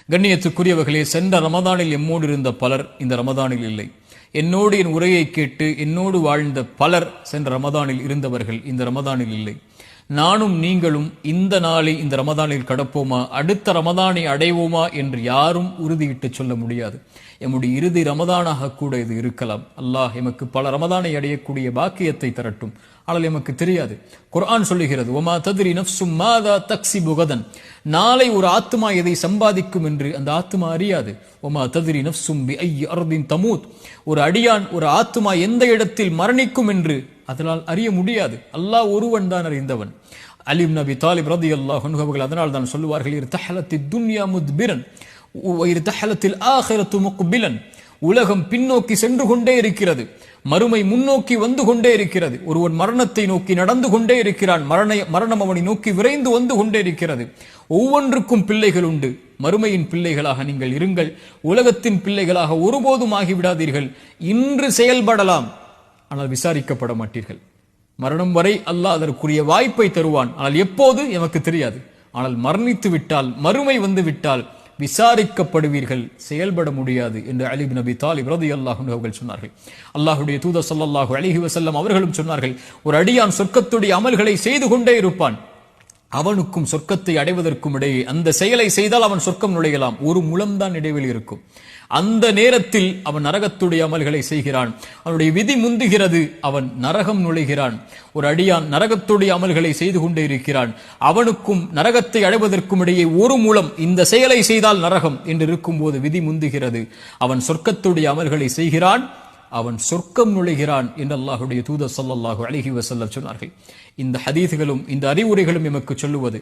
கண்ணியத்துக்குரியவர்களே, சென்ற ரமதானில் எம்மோடு இருந்த பலர் இந்த ரமதானில் இல்லை. என்னோடு என் உரையை கேட்டு என்னோடு வாழ்ந்த பலர் சென்ற ரமதானில் இருந்தவர்கள் இந்த ரமதானில் இல்லை. நானும் நீங்களும் இந்த நாளை இந்த ரமதானில் கடப்போமா, அடுத்த ரமதானை அடைவோமா என்று யாரும் உறுதியிட்டு சொல்ல முடியாது. எம்முடைய இறுதி ரமதானாக கூட இது இருக்கலாம். அல்லாஹ் எமக்கு பல ரமதானை அடையக்கூடிய பாக்கியத்தை தரட்டும். ஆனால் எமக்கு தெரியாது. குர்ஆன் சொல்லுகிறது, ஒமா தத்ரி நஃப்சும் மாதா தக்ஸிபு கதன், நாளை ஒரு ஆத்மா எதை சம்பாதிக்கும் என்று அந்த ஆத்மா அறியாது. ஒமா தத்ரி நஃப்சும் பிஐயி அர்தின் தமூத், ஒரு அடியான் ஒரு ஆத்மா எந்த இடத்தில் மரணிக்கும் என்று அதனால் அறிய முடியாது. அல்லாஹ் ஒருவன் தான் அறிந்தவன். அலி இப்னு அபி தாலிப் ரலியல்லாஹு அன்ஹு அவர்கள் அதனால் தான் சொல்லுவார்கள், இர்தஹலத்தித் துன்யா முத்பிரன் இர்தஹலத்தில் ஆகிரத்து முக்பிலன், உலகம் பின்னோக்கி சென்று கொண்டே இருக்கிறது, மறுமை முன்னோக்கி வந்து கொண்டே இருக்கிறது. ஒருவன் மரணத்தை நோக்கி நடந்து கொண்டே இருக்கிறான், மரணம் அவனை நோக்கி விரைந்து வந்து கொண்டே இருக்கிறது. ஒவ்வொன்றுக்கும் பிள்ளைகள் உண்டு. மறுமையின் பிள்ளைகளாக நீங்கள் இருங்கள், உலகத்தின் பிள்ளைகளாக ஒருபோதும் ஆகிவிடாதீர்கள். இன்று செயல்படலாம், ஆனால் விசாரிக்கப்பட மாட்டீர்கள். மரணம் வரை அல்லாஹ் அதற்குரிய வாய்ப்பை தருவான், ஆனால் எப்போது எமக்கு தெரியாது. ஆனால் மரணித்து விட்டால், மறுமை வந்து விட்டால் விசாரிக்கப்படுவீர்கள், செயல்பட முடியாது என்று அலி இப்னு அபி தாலிப் ரலியல்லாஹு அன்ஹு அவர்கள் சொன்னார்கள். அல்லாஹ்வுடைய தூதர் ஸல்லல்லாஹு அலைஹி வஸல்லம் அவர்களும் சொன்னார்கள், ஒரு அடியான் சொர்க்கத்துடைய அமல்களை செய்து கொண்டே இருப்பான், அவனுக்கும் சொர்க்கத்தை அடைவதற்கும் இடையே அந்த செயலை செய்தால் அவன் சொர்க்கம் நுழையலாம், ஒரு முழம்தான் இடைவெளி இருக்கும். அந்த நேரத்தில் அவன் நரகத்துடைய அமல்களை செய்கிறான், அவனுடைய விதி முந்துகிறது, அவன் நரகம் நுழைகிறான். ஒரு அடியான் நரகத்துடைய அமல்களை செய்து கொண்டே இருக்கிறான், அவனுக்கும் நரகத்தை அடைவதற்கும் இடையே ஒரு முழம், இந்த செயலை செய்தால் நரகம் என்று இருக்கும் போது விதி முந்துகிறது, அவன் சொர்க்கத்துடைய அமல்களை செய்கிறான், அவன் சொர்க்கம் நுழைகிறான் என்று அல்லாஹ்வுடைய தூதர் ஸல்லல்லாஹு அலைஹி வஸல்லம் சொன்னார்கள். இந்த ஹதீஸ்களும் இந்த அறிவுரைகளும் எமக்கு சொல்லுவது,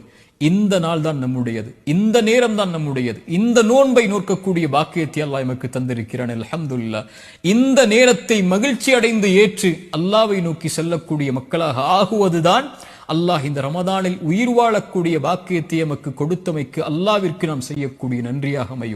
இந்த நாள் தான் நம்முடையது, இந்த நேரம் தான் நம்முடையது, இந்த நோன்பை நோக்கக்கூடிய பாக்கியத்தை அல்லாஹ் எமக்கு தந்திருக்கிறான். அல்ஹம்துலில்லாஹ். இந்த நேரத்தை மகிழ்ச்சி அடைந்து ஏற்று அல்லாஹ்வை நோக்கி செல்லக்கூடிய மக்களாக ஆகுவதுதான் அல்லாஹ் இந்த ரமதானில் உயிர் வாழக்கூடிய பாக்கியத்தை எமக்கு கொடுத்தமைக்கு அல்லாஹ்விற்கு நாம் செய்யக்கூடிய நன்றியாக அமையும்.